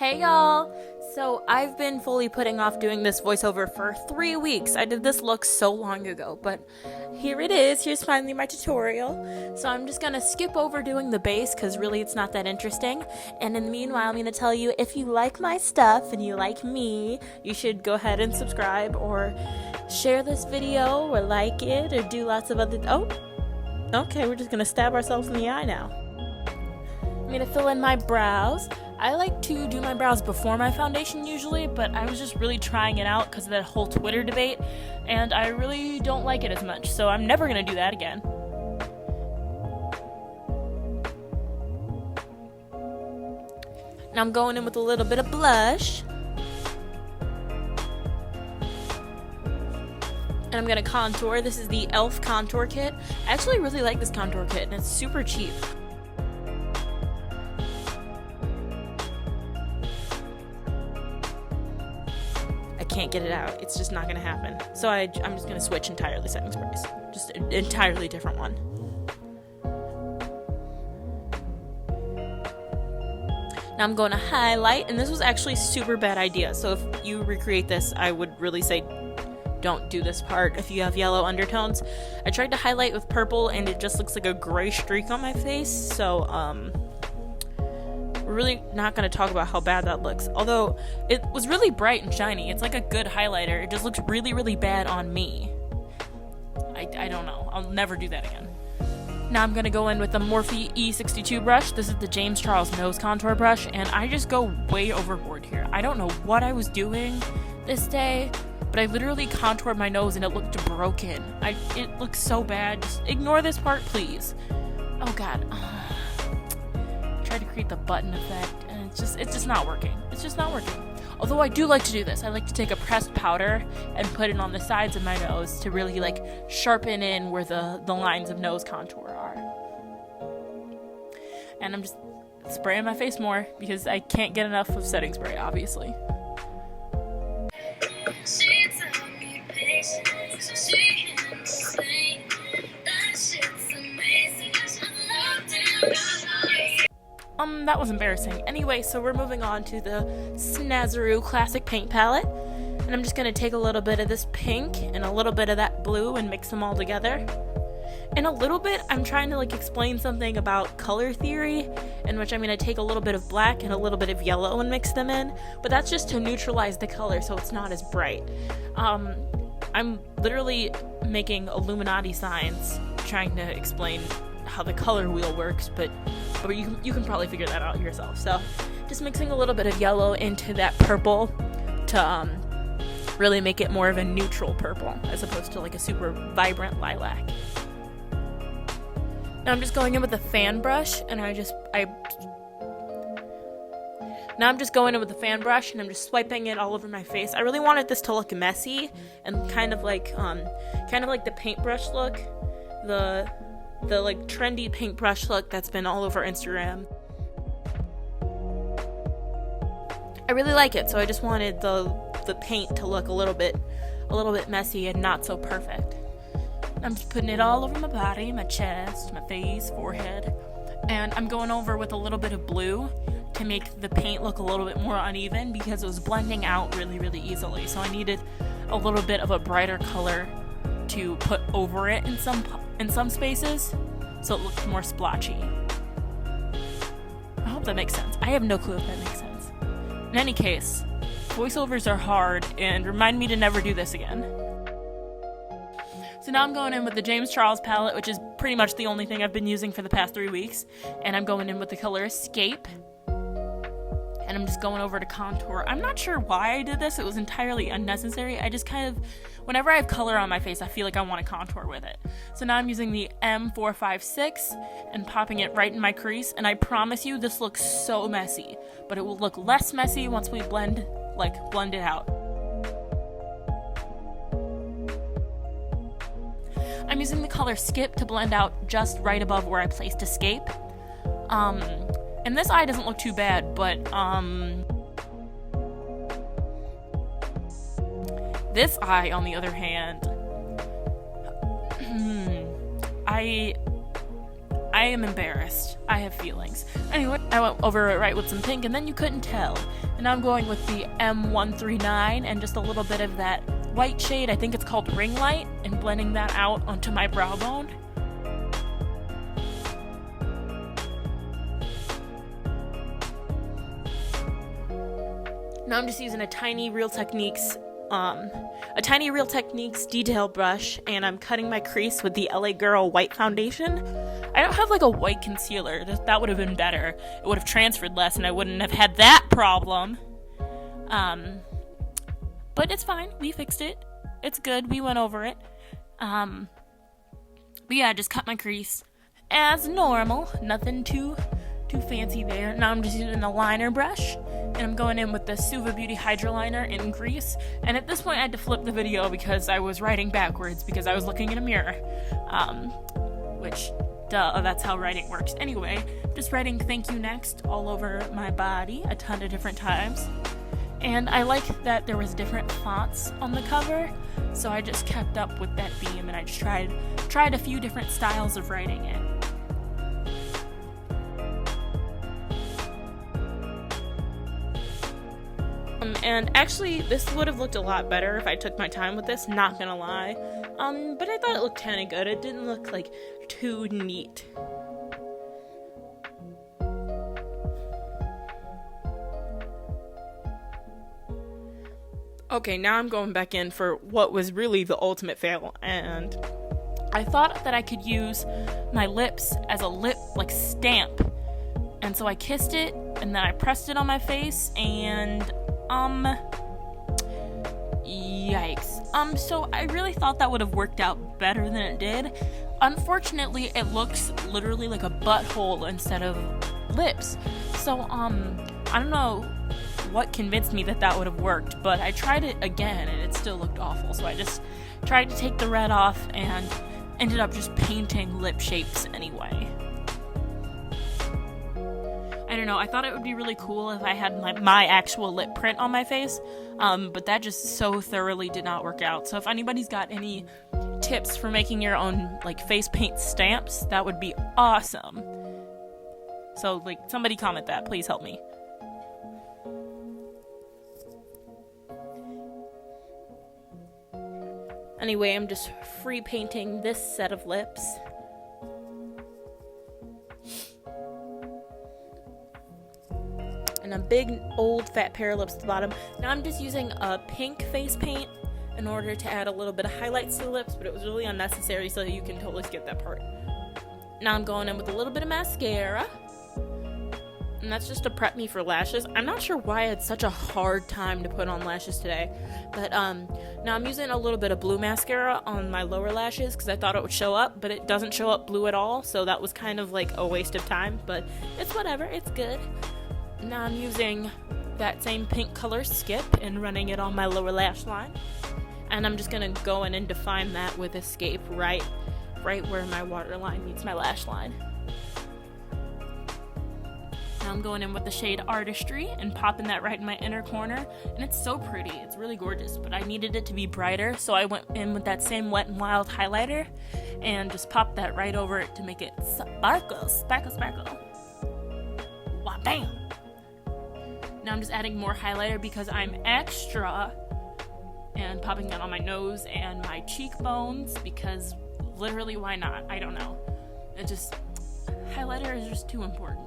Hey y'all! So I've been fully putting off doing this voiceover for 3 weeks. I did this look so long ago, but here it is. Here's finally my tutorial. So I'm just gonna skip over doing the base because really it's not that interesting. And in the meanwhile, I'm gonna tell you if you like my stuff and you like me, you should go ahead and subscribe or share this video or like it or do lots of other. Oh, okay, we're just gonna stab ourselves in the eye now. I'm gonna fill in my brows. I like to do my brows before my foundation usually, but I was just really trying it out because of that whole Twitter debate, and I really don't like it as much, so I'm never gonna do that again. Now I'm going in with a little bit of blush. And I'm gonna contour. This is the e.l.f. contour kit. I actually really like this contour kit, and it's super cheap. I can't get it out. It's just not gonna happen. So I'm just gonna switch entirely setting sprays. Just an entirely different one. Now I'm going to highlight, and this was actually a super bad idea. So if you recreate this, I would really say don't do this part if you have yellow undertones. I tried to highlight with purple, and it just looks like a gray streak on my face. So we're really not going to talk about how bad that looks. Although it was really bright and shiny. It's like a good highlighter. It just looks really, really bad on me. I don't know. I'll never do that again. Now I'm going to go in with the Morphe E62 brush. This is the James Charles nose contour brush, and I just go way overboard here. I don't know what I was doing this day, but I literally contoured my nose and it looked broken. It looks so bad. Just ignore this part, please. Oh god. Try to create the button effect, and it's just not working. It's just not working. Although I do like to do this. I like to take a pressed powder and put it on the sides of my nose to really like sharpen in where the lines of nose contour are. And I'm just spraying my face more because I can't get enough of setting spray, obviously. That was embarrassing. Anyway, so we're moving on to the Snazaroo Classic Paint Palette. And I'm just going to take a little bit of this pink and a little bit of that blue and mix them all together. In a little bit, I'm trying to like explain something about color theory, in which I'm going to take a little bit of black and a little bit of yellow and mix them in. But that's just to neutralize the color so it's not as bright. I'm literally making Illuminati signs trying to explain how the color wheel works, but you can probably figure that out yourself. So just mixing a little bit of yellow into that purple to really make it more of a neutral purple as opposed to like a super vibrant lilac. Now I'm just going in with a fan brush, and I'm just going in with the fan brush, and I'm just swiping it all over my face. I really wanted this to look messy and kind of like the paintbrush look, the like trendy paintbrush look that's been all over Instagram. I really like it, so I just wanted the paint to look a little bit messy and not so perfect. I'm just putting it all over my body, my chest, my face, forehead, and I'm going over with a little bit of blue to make the paint look a little bit more uneven because it was blending out really, really easily. So I needed a little bit of a brighter color to put over it in some spaces, so it looked more splotchy. I hope that makes sense. I have no clue if that makes sense. In any case, voiceovers are hard, and remind me to never do this again. So now I'm going in with the James Charles palette, which is pretty much the only thing I've been using for the past 3 weeks, and I'm going in with the color Escape. And I'm just going over to contour. I'm not sure why I did this. It was entirely unnecessary. I just kind of, whenever I have color on my face, I feel like I want to contour with it. So now I'm using the M456 and popping it right in my crease. And I promise you, this looks so messy. But it will look less messy once we blend it out. I'm using the color Skip to blend out just right above where I placed Escape. And this eye doesn't look too bad, but this eye, on the other hand, I am embarrassed. I have feelings. Anyway, I went over it right with some pink, and then you couldn't tell. And Now I'm going with the M139 and just a little bit of that white shade, I think it's called Ring Light, and blending that out onto my brow bone. Now I'm just using a tiny Real Techniques detail brush, and I'm cutting my crease with the LA Girl white foundation. I don't have like a white concealer. That would have been better. It would have transferred less and I wouldn't have had that problem. But it's fine. We fixed it. It's good. We went over it. But yeah, I just cut my crease as normal. Nothing too fancy there. Now I'm just using a liner brush, and I'm going in with the Suva Beauty Hydro Liner in Grease. And at this point I had to flip the video because I was writing backwards because I was looking in a mirror. Which, duh, that's how writing works. Anyway, just writing "thank you next" all over my body a ton of different times. And I like that there was different fonts on the cover, so I just kept up with that theme, and I just tried a few different styles of writing it. And actually, this would have looked a lot better if I took my time with this, not gonna lie. But I thought it looked kinda good. It didn't look, like, too neat. Okay, now I'm going back in for what was really the ultimate fail, and I thought that I could use my lips as a lip, like, stamp. And so I kissed it, and then I pressed it on my face, and yikes. So I really thought that would have worked out better than it did. Unfortunately, it looks literally like a butthole instead of lips. So, I don't know what convinced me that that would have worked, but I tried it again and it still looked awful. So I just tried to take the red off and ended up just painting lip shapes anyway. I don't know, I thought it would be really cool if I had my actual lip print on my face, but that just so thoroughly did not work out. So if anybody's got any tips for making your own, like, face paint stamps, that would be awesome. So, like, somebody comment that, please help me. Anyway, I'm just free painting this set of lips. And a big old fat pair of lips at the bottom. Now I'm just using a pink face paint in order to add a little bit of highlights to the lips, but it was really unnecessary, so you can totally skip that part. Now I'm going in with a little bit of mascara, and that's just to prep me for lashes. I'm not sure why I had such a hard time to put on lashes today, but now I'm using a little bit of blue mascara on my lower lashes because I thought it would show up, but it doesn't show up blue at all, so that was kind of like a waste of time, but it's whatever, it's good. Now I'm using that same pink color Skip and running it on my lower lash line. And I'm just gonna go in and define that with Escape right where my waterline meets my lash line. Now I'm going in with the shade Artistry and popping that right in my inner corner. And it's so pretty, it's really gorgeous, but I needed it to be brighter, so I went in with that same Wet n Wild highlighter and just popped that right over it to make it sparkle, sparkle, sparkle. Wow, bam! Now I'm just adding more highlighter because I'm extra, and popping that on my nose and my cheekbones because literally why not? I don't know. Highlighter is just too important.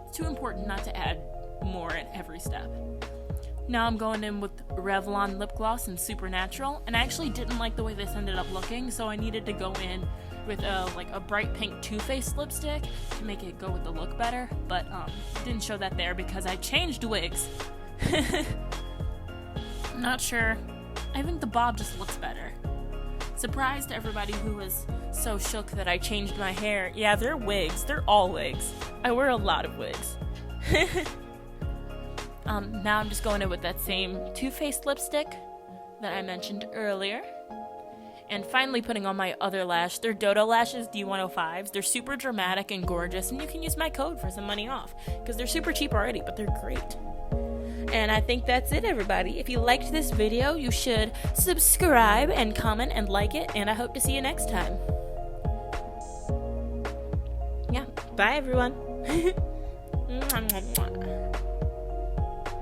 It's too important not to add more at every step. Now I'm going in with Revlon lip gloss and Supernatural, and I actually didn't like the way this ended up looking, so I needed to go in with a bright pink Too Faced lipstick to make it go with the look better, but didn't show that there because I changed wigs. Not sure. I think the bob just looks better. Surprised to everybody who was so shook that I changed my hair. Yeah, they're wigs. They're all wigs. I wear a lot of wigs. Now I'm just going in with that same Too Faced lipstick that I mentioned earlier. And finally putting on my other lash. They're Dodo Lashes D105s. They're super dramatic and gorgeous, and you can use my code for some money off because they're super cheap already, but they're great. And I think that's it, everybody. If you liked this video, you should subscribe and comment and like it, and I hope to see you next time. Yeah, bye everyone. Mwah, mwah, mwah.